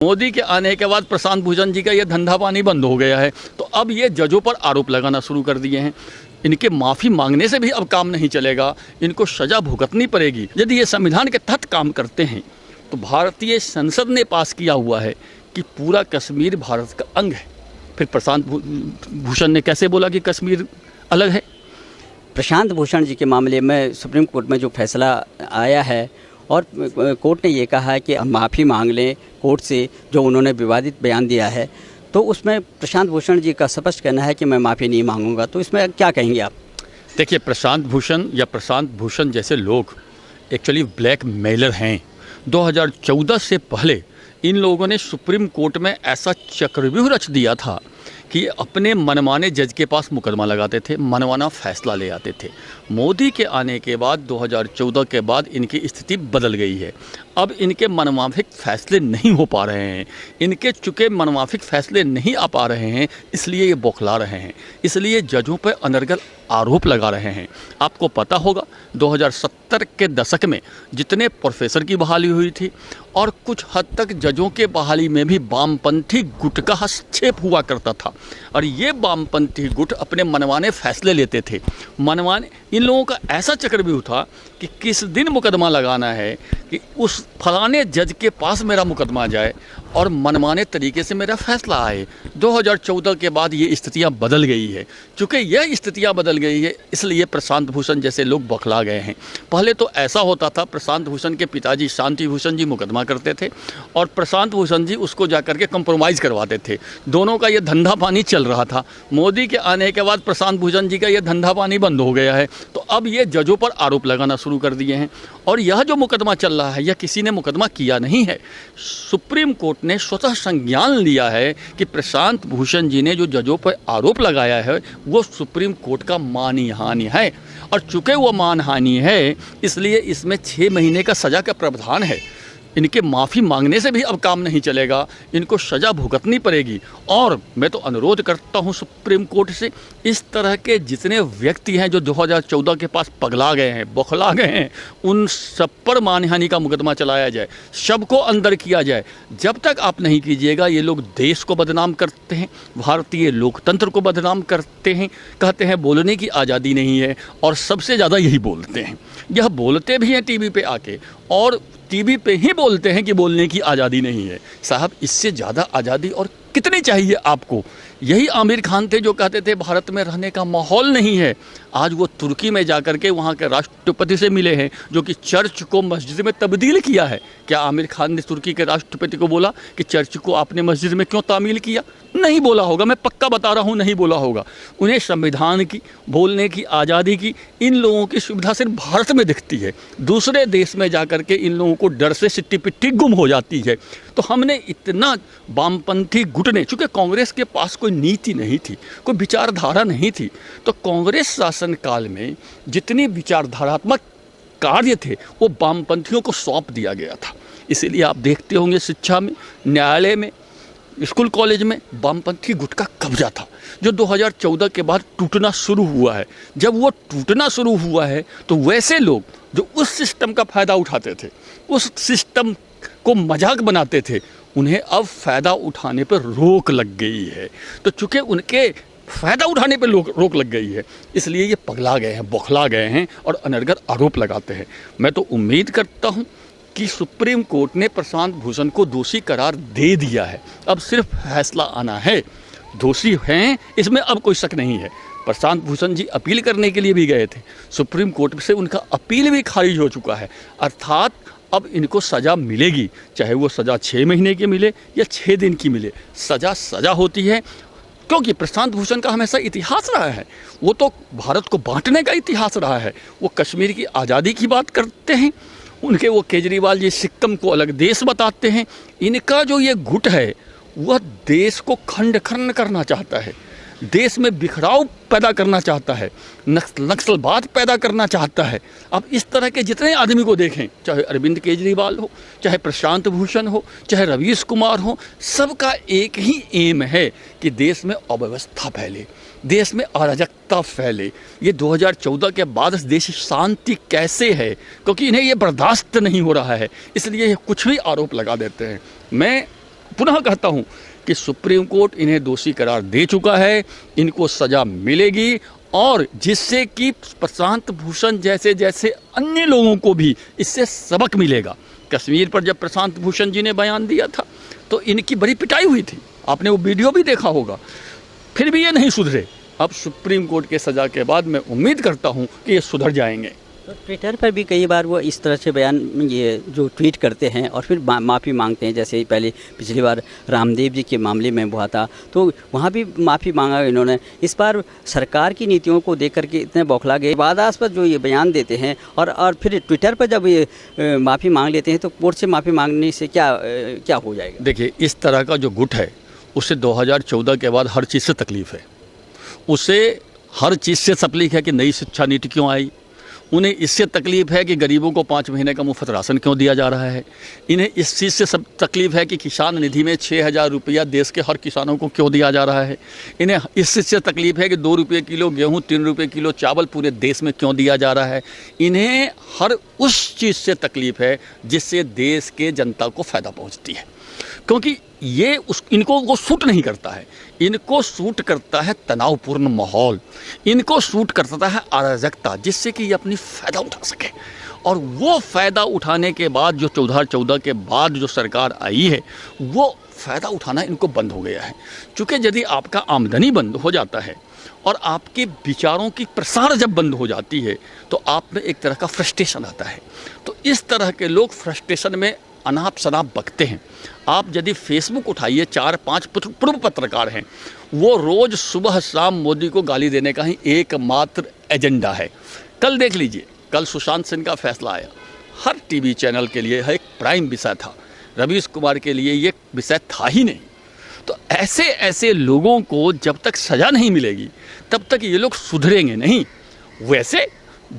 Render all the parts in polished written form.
मोदी के आने के बाद प्रशांत भूषण जी का ये धंधा पानी बंद हो गया है, तो अब ये जजों पर आरोप लगाना शुरू कर दिए हैं। इनके माफ़ी मांगने से भी अब काम नहीं चलेगा, इनको सज़ा भुगतनी पड़ेगी। यदि ये संविधान के तहत काम करते हैं तो भारतीय संसद ने पास किया हुआ है कि पूरा कश्मीर भारत का अंग है। फिर प्रशांत भूषण ने कैसे बोला कि कश्मीर अलग है? प्रशांत भूषण जी के मामले में सुप्रीम कोर्ट में जो फैसला आया है और कोर्ट ने ये कहा है कि हम माफ़ी मांग लें कोर्ट से, जो उन्होंने विवादित बयान दिया है, तो उसमें प्रशांत भूषण जी का स्पष्ट कहना है कि मैं माफ़ी नहीं मांगूंगा। तो इसमें क्या कहेंगे आप? देखिए, प्रशांत भूषण जैसे लोग एक्चुअली ब्लैक मेलर हैं। 2014 से पहले इन लोगों ने सुप्रीम कोर्ट में ऐसा चक्रव्यूह रच दिया था कि अपने मनमाने जज के पास मुकदमा लगाते थे, मनमाना फैसला ले आते थे। मोदी के आने के बाद 2014 के बाद इनकी स्थिति बदल गई है। अब इनके मनमाफिक फैसले नहीं हो पा रहे हैं, इनके चुके मनमाफिक फैसले नहीं आ पा रहे हैं, इसलिए ये बौखला रहे हैं, इसलिए जजों पर अनर्गल आरोप लगा रहे हैं। आपको पता होगा 2070 के दशक में जितने प्रोफेसर की बहाली हुई थी और कुछ हद तक जजों के बहाली में भी वामपंथी गुट का हस्तक्षेप हुआ करता था, और ये वामपंथी गुट अपने मनमाने फैसले लेते थे। मनमाने इन लोगों का ऐसा चक्रव्यूह था कि किस दिन मुकदमा लगाना है कि उस फलाने जज के पास मेरा मुकदमा जाए और मनमाने तरीके से मेरा फैसला आए। 2014 के बाद ये स्थितियां बदल गई है। चूँकि यह स्थितियां बदल गई है, इसलिए प्रशांत भूषण जैसे लोग बौखला गए हैं। पहले तो ऐसा होता था, प्रशांत भूषण के पिताजी शांति भूषण जी मुकदमा करते थे और प्रशांत भूषण जी उसको जाकर के कंप्रोमाइज़ करवाते थे। दोनों का ये धंधा पानी चल रहा था। मोदी के आने के बाद प्रशांत भूषण जी का ये धंधा पानी बंद हो गया है, तो अब ये जजों पर आरोप लगाना शुरू कर दिए हैं। और यह जो मुकदमा चल रहा है, यह किसी ने मुकदमा किया नहीं है। सुप्रीम कोर्ट ने स्वतः संज्ञान लिया है कि प्रशांत भूषण जी ने जो जजों पर आरोप लगाया है वो सुप्रीम कोर्ट का मानहानि है, और चूँकि वो मानहानि है इसलिए इसमें 6 महीने का सज़ा का प्रावधान है। इनके माफ़ी मांगने से भी अब काम नहीं चलेगा, इनको सज़ा भुगतनी पड़ेगी। और मैं तो अनुरोध करता हूं सुप्रीम कोर्ट से, इस तरह के जितने व्यक्ति हैं जो 2014 के पास पगला गए हैं, बौखला गए हैं, उन सब पर मानहानि का मुकदमा चलाया जाए, सबको अंदर किया जाए। जब तक आप नहीं कीजिएगा, ये लोग देश को बदनाम करते हैं, भारतीय लोकतंत्र को बदनाम करते हैं, कहते हैं बोलने की आज़ादी नहीं है, और सबसे ज़्यादा यही बोलते हैं। यह बोलते भी हैं टीवी पे आके, और टीवी पे ही बोलते हैं कि बोलने की आज़ादी नहीं है। साहब, इससे ज़्यादा आज़ादी और कितनी चाहिए आपको? यही आमिर खान थे जो कहते थे भारत में रहने का माहौल नहीं है। आज वो तुर्की में जाकर के वहाँ के राष्ट्रपति से मिले हैं, जो कि चर्च को मस्जिद में तब्दील किया है। क्या आमिर खान ने तुर्की के राष्ट्रपति को बोला कि चर्च को आपने मस्जिद में क्यों तामील किया? नहीं बोला होगा, मैं पक्का बता रहा हूँ, नहीं बोला होगा। उन्हें संविधान की, बोलने की आज़ादी की, इन लोगों की सुविधा सिर्फ भारत में दिखती है। दूसरे देश में जाकर के इन लोगों को डर से सिट्टी पिट्टी गुम हो जाती है। तो हमने इतना वामपंथी गुट ने, चूँकि कांग्रेस के पास कोई नीति नहीं थी, कोई विचारधारा नहीं थी, तो कांग्रेस शासन काल में जितनी विचारधारात्मक कार्य थे वो वामपंथियों को सौंप दिया गया था। इसीलिए आप देखते होंगे शिक्षा में, न्यायालय में, स्कूल कॉलेज में वामपंथी गुट का कब्जा था, जो 2014 के बाद टूटना शुरू हुआ है। जब वो टूटना शुरू हुआ है तो वैसे लोग जो उस सिस्टम का फ़ायदा उठाते थे, उस सिस्टम को मजाक बनाते थे, उन्हें अब फ़ायदा उठाने पर रोक लग गई है। तो चूँकि उनके फ़ायदा उठाने पर रोक लग गई है, इसलिए ये पगला गए हैं, बौखला गए हैं और अनर्गल आरोप लगाते हैं। मैं तो उम्मीद करता हूँ कि सुप्रीम कोर्ट ने प्रशांत भूषण को दोषी करार दे दिया है। अब सिर्फ फैसला आना है। दोषी हैं, इसमें अब कोई शक नहीं है। प्रशांत भूषण जी अपील करने के लिए भी गए थे, सुप्रीम कोर्ट से उनका अपील भी खारिज हो चुका है। अर्थात अब इनको सज़ा मिलेगी, चाहे वो सज़ा 6 महीने की मिले या 6 दिन की मिले, सज़ा होती है। क्योंकि प्रशांत भूषण का हमेशा इतिहास रहा है, वो तो भारत को बांटने का इतिहास रहा है। वो कश्मीर की आज़ादी की बात करते हैं, उनके वो केजरीवाल जी सिक्किम को अलग देश बताते हैं। इनका जो ये गुट है वह देश को खंड खंड करना चाहता है, देश में बिखराव पैदा करना चाहता है, नक्सलवाद पैदा करना चाहता है। अब इस तरह के जितने आदमी को देखें, चाहे अरविंद केजरीवाल हो, चाहे प्रशांत भूषण हो, चाहे रवीश कुमार हो, सबका एक ही एम है कि देश में अव्यवस्था फैले, देश में अराजकता फैले। ये 2014 के बाद देश शांति कैसे है, क्योंकि इन्हें ये बर्दाश्त नहीं हो रहा है, इसलिए ये कुछ भी आरोप लगा देते हैं। मैं पुनः कहता हूँ कि सुप्रीम कोर्ट इन्हें दोषी करार दे चुका है, इनको सज़ा मिलेगी और जिससे कि प्रशांत भूषण जैसे जैसे अन्य लोगों को भी इससे सबक मिलेगा। कश्मीर पर जब प्रशांत भूषण जी ने बयान दिया था तो इनकी बड़ी पिटाई हुई थी, आपने वो वीडियो भी देखा होगा, फिर भी ये नहीं सुधरे। अब सुप्रीम कोर्ट के सज़ा के बाद मैं उम्मीद करता हूँ कि ये सुधर जाएंगे। तो ट्विटर पर भी कई बार वो इस तरह से बयान ये जो ट्वीट करते हैं और फिर माफ़ी मांगते हैं, जैसे पहले पिछली बार रामदेव जी के मामले में हुआ था तो वहाँ भी माफ़ी मांगा इन्होंने। इस बार सरकार की नीतियों को देख करके इतने बौखला गए, विवादास्पद जो ये बयान देते हैं और फिर ट्विटर पर जब ये माफ़ी मांग लेते हैं तो कोर्ट से माफ़ी मांगने से क्या हो जाएगा? देखिए, इस तरह का जो गुट है उसे 2014 के बाद हर चीज़ से तकलीफ़ है, उसे हर चीज़ से तकलीफ है कि नई शिक्षा नीति क्यों आई, उन्हें इससे तकलीफ़ है कि गरीबों को 5 महीने का मुफ्त राशन क्यों दिया जा रहा है, इन्हें इस चीज़ से सब तकलीफ़ है कि किसान निधि में 6,000 रुपया देश के हर किसानों को क्यों दिया जा रहा है, इन्हें इस चीज़ से तकलीफ़ है कि 2 रुपये किलो गेहूँ 3 रुपये किलो चावल पूरे देश में क्यों दिया जा रहा है। इन्हें हर उस चीज़ से तकलीफ़ है जिससे देश के जनता को फ़ायदा पहुँचती है, क्योंकि ये इनको वो सूट नहीं करता है। इनको सूट करता है तनावपूर्ण माहौल, इनको सूट करता है अराजकता, जिससे कि ये अपनी फ़ायदा उठा सके। और वो फ़ायदा उठाने के बाद जो 2014 के बाद जो सरकार आई है वो फ़ायदा उठाना इनको बंद हो गया है। क्योंकि यदि आपका आमदनी बंद हो जाता है और आपके विचारों की प्रसार जब बंद हो जाती है तो आप में एक तरह का फ्रस्ट्रेशन आता है। तो इस तरह के लोग फ्रस्ट्रेशन में अनाप शनाप बकते हैं। आप यदि फेसबुक उठाइए, 4-5 पूर्व पत्रकार हैं, वो रोज़ सुबह शाम मोदी को गाली देने का ही एकमात्र एजेंडा है। कल देख लीजिए, कल सुशांत सिंह का फैसला आया, हर टीवी चैनल के लिए एक प्राइम विषय था, रवीश कुमार के लिए ये विषय था ही नहीं। तो ऐसे ऐसे लोगों को जब तक सज़ा नहीं मिलेगी तब तक ये लोग सुधरेंगे नहीं। वैसे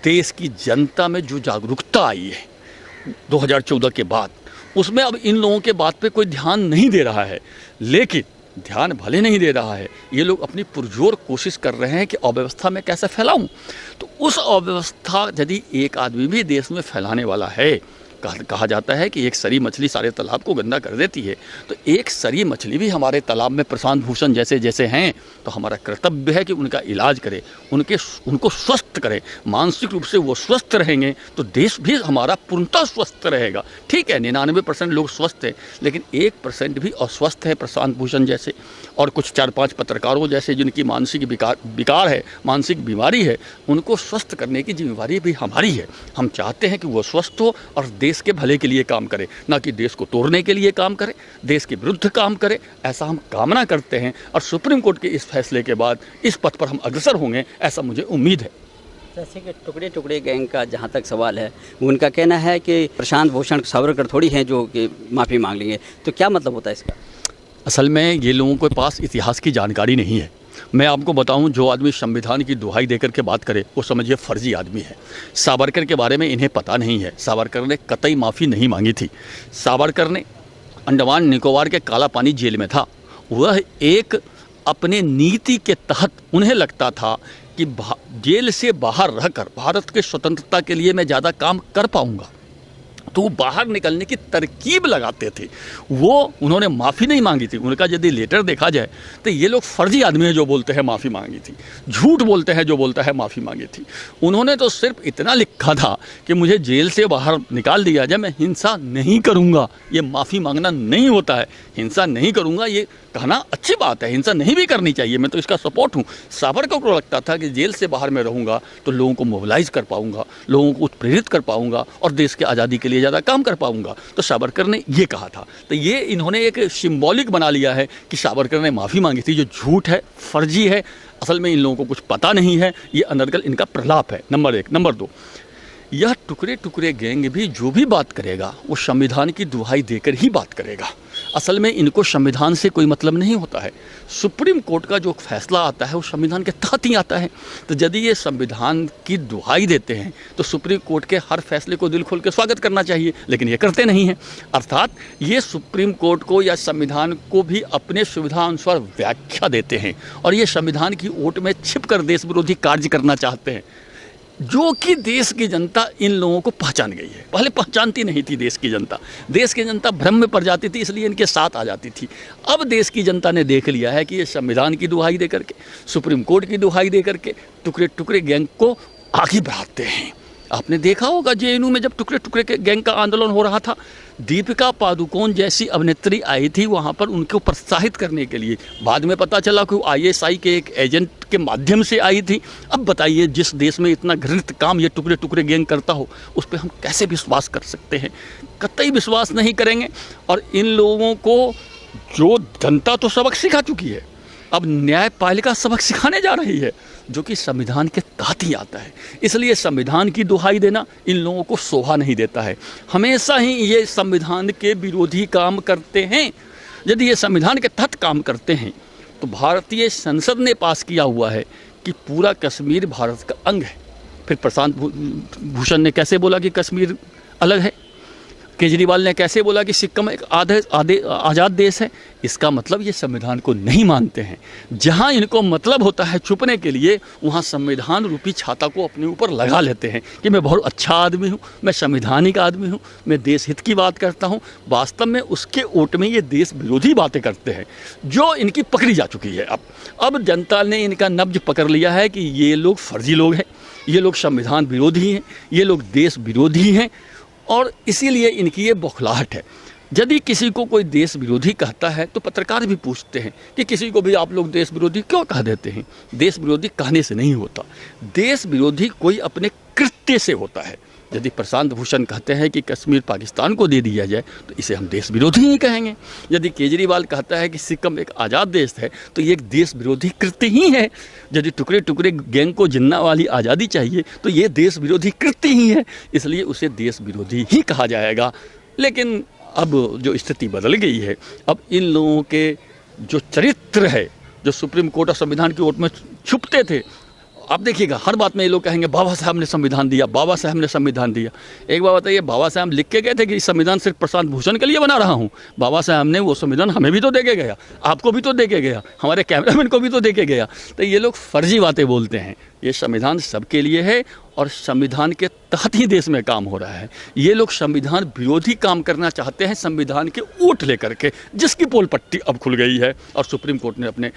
देश की जनता में जो जागरूकता आई है 2014 के बाद, उसमें अब इन लोगों के बात पे कोई ध्यान नहीं दे रहा है। लेकिन ध्यान भले नहीं दे रहा है, ये लोग अपनी पुरजोर कोशिश कर रहे हैं कि अव्यवस्था में कैसे फैलाऊं। तो उस अव्यवस्था यदि एक आदमी भी देश में फैलाने वाला है, कहा जाता है कि एक सरी मछली सारे तालाब को गंदा कर देती है, तो एक सरी मछली भी हमारे तालाब में प्रशांत भूषण जैसे जैसे हैं, तो हमारा कर्तव्य है कि उनका इलाज करें, उनको स्वस्थ करें। मानसिक रूप से वो स्वस्थ रहेंगे तो देश भी हमारा पूर्णतः स्वस्थ रहेगा। ठीक है, 99% लोग स्वस्थ हैं, लेकिन 1% भी अस्वस्थ है, प्रशांत भूषण जैसे और कुछ 4-5 पत्रकारों जैसे जिनकी मानसिक विकार है, मानसिक बीमारी है, उनको स्वस्थ करने की जिम्मेवारी भी हमारी है। हम चाहते हैं कि वो स्वस्थ हो और देश के भले के लिए काम करे, ना कि देश को तोड़ने के लिए काम करे, देश के विरुद्ध काम करे, ऐसा हम कामना करते हैं। और सुप्रीम कोर्ट के इस फैसले के बाद इस पथ पर हम अग्रसर होंगे, ऐसा मुझे उम्मीद है। जैसे कि टुकड़े टुकड़े गैंग का जहाँ तक सवाल है, उनका कहना है कि प्रशांत भूषण सावरकर थोड़ी हैं जो कि माफ़ी मांग लेंगे, तो क्या मतलब होता है इसका? असल में ये लोगों के पास इतिहास की जानकारी नहीं है। मैं आपको बताऊं, जो आदमी संविधान की दुहाई देकर के बात करे वो समझिए फर्जी आदमी है। सावरकर के बारे में इन्हें पता नहीं है। सावरकर ने कतई माफ़ी नहीं मांगी थी। सावरकर ने अंडमान निकोबार के काला पानी जेल में था। वह एक अपने नीति के तहत उन्हें लगता था कि जेल से बाहर रहकर भारत के स्वतंत्रता के लिए मैं ज़्यादा काम कर पाऊँगा, तो वो बाहर निकलने की तरकीब लगाते थे। वो उन्होंने माफ़ी नहीं मांगी थी। उनका यदि लेटर देखा जाए तो ये लोग फर्जी आदमी हैं जो बोलते हैं माफ़ी मांगी थी, झूठ बोलते हैं जो बोलता है माफ़ी मांगी थी। उन्होंने तो सिर्फ इतना लिखा था कि मुझे जेल से बाहर निकाल दिया जाए, मैं हिंसा नहीं करूँगा। ये माफ़ी मांगना नहीं होता है। हिंसा नहीं करूँगा ये कहना अच्छी बात है, हिंसा नहीं भी करनी चाहिए, मैं तो इसका सपोर्ट हूँ। सावरकर को लगता था कि जेल से बाहर मैं रहूँगा तो लोगों को मोबिलाइज कर पाऊँगा, लोगों को उत्प्रेरित कर पाऊँगा और देश के आज़ादी के लिए ज़्यादा काम कर पाऊँगा। तो सावरकर ने ये कहा था। तो ये इन्होंने एक सिंबॉलिक बना लिया है कि सावरकर ने माफ़ी मांगी थी, जो झूठ है, फर्जी है। असल में इन लोगों को कुछ पता नहीं है, ये अनर्गल इनका प्रलाप है, नंबर 1। नंबर 2, यह टुकड़े टुकड़े गैंग भी जो भी बात करेगा वो संविधान की दुहाई देकर ही बात करेगा। असल में इनको संविधान से कोई मतलब नहीं होता है। सुप्रीम कोर्ट का जो फैसला आता है वो संविधान के तहत ही आता है। तो यदि ये संविधान की दुहाई देते हैं तो सुप्रीम कोर्ट के हर फैसले को दिल खोल के स्वागत करना चाहिए, लेकिन ये करते नहीं हैं। अर्थात ये सुप्रीम कोर्ट को या संविधान को भी अपने सुविधा अनुसार व्याख्या देते हैं और ये संविधान की ओट में छिप कर देश विरोधी कार्य करना चाहते हैं। जो कि देश की जनता इन लोगों को पहचान गई है। पहले पहचानती नहीं थी देश की जनता, देश की जनता भ्रम में पड़ जाती थी, इसलिए इनके साथ आ जाती थी। अब देश की जनता ने देख लिया है कि ये संविधान की दुहाई दे करके, सुप्रीम कोर्ट की दुहाई दे करके टुकड़े टुकड़े गैंग को आगे बढ़ाते हैं। आपने देखा होगा जेएनयू में जब टुकड़े टुकड़े के गैंग का आंदोलन हो रहा था, दीपिका पादुकोण जैसी अभिनेत्री आई थी वहाँ पर उनको प्रोत्साहित करने के लिए। बाद में पता चला कि वो आईएसआई के एक एजेंट के माध्यम से आई थी। अब बताइए, जिस देश में इतना घृणित काम ये टुकड़े टुकड़े गैंग करता हो, उस पर हम कैसे विश्वास कर सकते हैं? कतई विश्वास नहीं करेंगे। और इन लोगों को जो जनता तो सबक सिखा चुकी है, अब न्यायपालिका सबक सिखाने जा रही है, जो कि संविधान के तहत ही आता है। इसलिए संविधान की दुहाई देना इन लोगों को शोभा नहीं देता है। हमेशा ही ये संविधान के विरोधी काम करते हैं। यदि ये संविधान के तहत काम करते हैं तो भारतीय संसद ने पास किया हुआ है कि पूरा कश्मीर भारत का अंग है। फिर प्रशांत भूषण ने कैसे बोला कि कश्मीर अलग है? केजरीवाल ने कैसे बोला कि सिक्किम एक आज़ाद देश है? इसका मतलब ये संविधान को नहीं मानते हैं। जहाँ इनको मतलब होता है छुपने के लिए, वहाँ संविधान रूपी छाता को अपने ऊपर लगा लेते हैं कि मैं बहुत अच्छा आदमी हूँ, मैं संवैधानिक आदमी हूँ, मैं देश हित की बात करता हूँ। वास्तव में उसके ओट में ये देश विरोधी बातें करते हैं, जो इनकी पकड़ी जा चुकी है। अब जनता ने इनका नब्ज पकड़ लिया है कि ये लोग फर्जी लोग हैं, ये लोग संविधान विरोधी हैं, ये लोग देश विरोधी हैं। और इसीलिए इनकी ये बौखलाहट है। यदि किसी को कोई देश विरोधी कहता है तो पत्रकार भी पूछते हैं कि किसी को भी आप लोग देश विरोधी क्यों कह देते हैं? देश विरोधी कहने से नहीं होता, देश विरोधी कोई अपने कृत्य से होता है। यदि प्रशांत भूषण कहते हैं कि कश्मीर पाकिस्तान को दे दिया जाए तो इसे हम देश विरोधी ही कहेंगे। यदि केजरीवाल कहता है कि सिक्किम एक आज़ाद देश है तो ये एक देश विरोधी कृत्य ही है। यदि टुकड़े टुकड़े गैंग को जिन्ना वाली आज़ादी चाहिए तो ये देश विरोधी कृत्य ही है, इसलिए उसे देश विरोधी ही कहा जाएगा। लेकिन अब जो स्थिति बदल गई है, अब इन लोगों के जो चरित्र है, जो सुप्रीम कोर्ट और संविधान की ओट में छुपते थे, आप देखिएगा हर बात में ये लोग कहेंगे बाबा साहब ने संविधान दिया, बाबा साहब ने संविधान दिया। एक बात बताइए, बाबा साहब लिख के गए थे कि संविधान सिर्फ प्रशांत भूषण के लिए बना रहा हूँ? बाबा साहब ने वो संविधान हमें भी तो दे के गया, आपको भी तो दे के गया, हमारे कैमरामैन को भी तो दे के गया। तो ये लोग फर्जी बातें बोलते हैं। ये संविधान सबके लिए है और संविधान के तहत ही देश में काम हो रहा है। ये लोग संविधान विरोधी काम करना चाहते हैं, संविधान के ऊट लेकर के, जिसकी पोल पट्टी अब खुल गई है और सुप्रीम कोर्ट ने अपने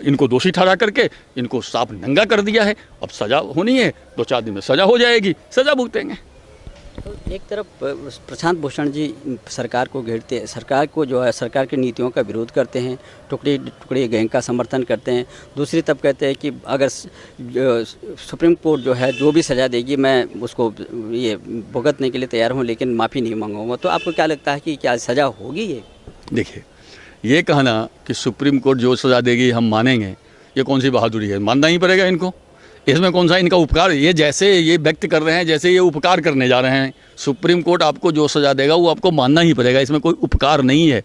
इनको दोषी ठहरा करके इनको साफ नंगा कर दिया है। अब सज़ा होनी है, 2-4 दिन में सज़ा हो जाएगी, सज़ा भुगतेंगे। तो एक तरफ प्रशांत भूषण जी सरकार को घेरते हैं, सरकार को जो है सरकार की नीतियों का विरोध करते हैं, टुकड़े टुकड़े गैंग का समर्थन करते हैं। दूसरी तरफ कहते हैं कि अगर सुप्रीम कोर्ट जो है जो भी सज़ा देगी मैं उसको ये भुगतने के लिए तैयार हूँ, लेकिन माफ़ी नहीं मांगूंगा। तो आपको क्या लगता है कि क्या सज़ा होगी? ये देखिए, ये कहना कि सुप्रीम कोर्ट जो सज़ा देगी हम मानेंगे, ये कौन सी बहादुरी है? मानना ही पड़ेगा इनको। इसमें कौन सा इनका उपकार? ये जैसे ये व्यक्त कर रहे हैं जैसे ये उपकार करने जा रहे हैं। सुप्रीम कोर्ट आपको जो सज़ा देगा वो आपको मानना ही पड़ेगा, इसमें कोई उपकार नहीं है।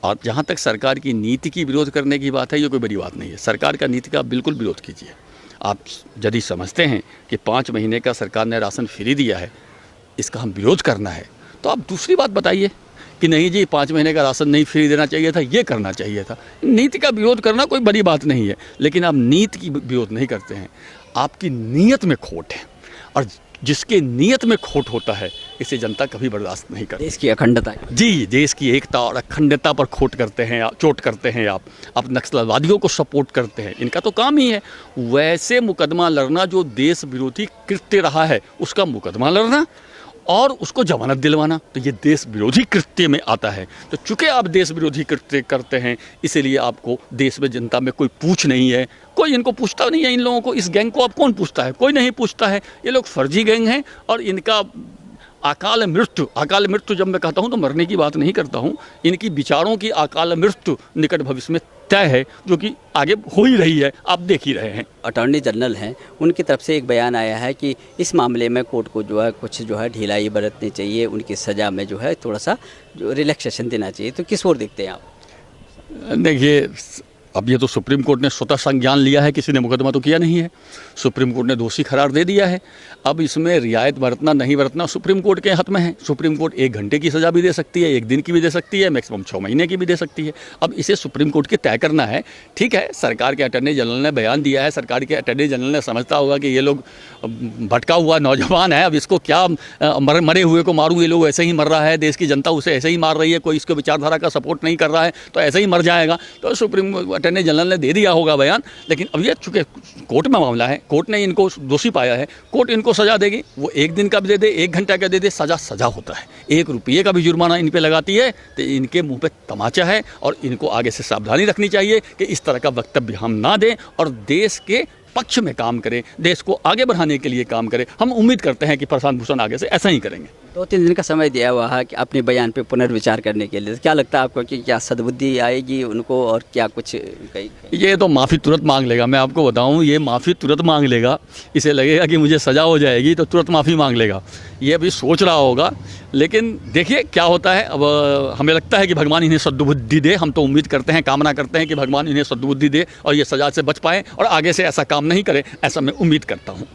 और जहाँ तक सरकार की नीति की विरोध करने की बात है, ये कोई बड़ी बात नहीं है। सरकार का नीति का आप बिल्कुल विरोध कीजिए। आप यदि समझते हैं कि 5 महीने का सरकार ने राशन फ्री दिया है, इसका हम विरोध करना है, तो आप दूसरी बात बताइए कि नहीं जी 5 महीने का राशन नहीं फ्री देना चाहिए था, ये करना चाहिए था। नीति का विरोध करना कोई बड़ी बात नहीं है, लेकिन आप नीति की विरोध नहीं करते हैं। आपकी नीयत में खोट है, और जिसके नीयत में खोट होता है इसे जनता कभी बर्दाश्त नहीं करती। देश की अखंडता, जी, देश की एकता और अखंडता पर खोट करते हैं, चोट करते हैं आप नक्सलवादियों को सपोर्ट करते हैं। इनका तो काम ही है वैसे मुकदमा लड़ना, जो देश विरोधी कृत्य रहा है उसका मुकदमा लड़ना और उसको जमानत दिलवाना, तो ये देश विरोधी कृत्य में आता है। तो चूँकि आप देश विरोधी कृत्य करते हैं, इसीलिए आपको देश में जनता में कोई पूछ नहीं है, कोई इनको पूछता नहीं है। इन लोगों को, इस गैंग को अब कौन पूछता है? कोई नहीं पूछता है। ये लोग फर्जी गैंग हैं और इनका अकाल मृत्यु जब मैं कहता हूँ तो मरने की बात नहीं करता हूँ, इनकी विचारों की अकाल मृत्यु निकट भविष्य में तय है, जो कि आगे हो ही रही है, आप देख ही रहे हैं। अटॉर्नी जनरल हैं, उनकी तरफ से एक बयान आया है कि इस मामले में कोर्ट को जो है कुछ जो है ढिलाई बरतनी चाहिए, उनकी सज़ा में जो है थोड़ा सा जो रिलैक्सेशन देना चाहिए। तो किस ओर देखते हैं आप? देखिए, अब ये तो सुप्रीम कोर्ट ने स्वतः संज्ञान लिया है, किसी ने मुकदमा तो किया नहीं है, सुप्रीम कोर्ट ने दोषी करार दे दिया है। अब इसमें रियायत बरतना नहीं बरतना सुप्रीम कोर्ट के हाथ में है। सुप्रीम कोर्ट 1 घंटे की सज़ा भी दे सकती है, 1 दिन की भी दे सकती है, मैक्सिमम 6 महीने की भी दे सकती है। अब इसे सुप्रीम कोर्ट के तय करना है। ठीक है, सरकार के अटॉर्नी जनरल ने बयान दिया है, सरकार के अटॉर्नी जनरल ने समझता होगा कि ये लोग भटका हुआ नौजवान है, अब इसको क्या मरे हुए को मारूं, ये लोग ऐसे ही मर रहा है, देश की जनता उसे ऐसे ही मार रही है, कोई इसको विचारधारा का सपोर्ट नहीं कर रहा है तो ऐसे ही मर जाएगा। तो सुप्रीम अटॉर्नी जनरल ने दे दिया होगा बयान। लेकिन अब ये चूंकि कोर्ट में मामला है, कोर्ट ने इनको दोषी पाया है, कोर्ट इनको सजा देगी। वो 1 दिन का भी दे दे, 1 घंटा का दे दे, सजा होता है। 1 रुपये का भी जुर्माना इन पे लगाती है तो इनके मुंह पे तमाचा है। और इनको आगे से सावधानी रखनी चाहिए कि इस तरह का वक्तव्य हम ना दें और देश के पक्ष में काम करें, देश को आगे बढ़ाने के लिए काम करें। हम उम्मीद करते हैं कि प्रशांत भूषण आगे से ऐसा ही करेंगे। 2-3 दिन का समय दिया हुआ है कि अपने बयान पे पुनर्विचार करने के लिए। क्या लगता है आपको कि क्या सद्बुद्धि आएगी उनको और क्या कुछ ये तो माफ़ी तुरंत मांग लेगा। मैं आपको बताऊं, ये माफ़ी तुरंत मांग लेगा। इसे लगेगा कि मुझे सज़ा हो जाएगी तो तुरंत माफ़ी मांग लेगा। ये अभी सोच रहा होगा, लेकिन देखिए क्या होता है। अब हमें लगता है कि भगवान इन्हें सद्बुद्धि दे। हम तो उम्मीद करते हैं, कामना करते हैं कि भगवान इन्हें सद्बुद्धि दे और ये सज़ा से बच पाएँ और आगे से ऐसा काम नहीं करें, ऐसा मैं उम्मीद करता हूँ।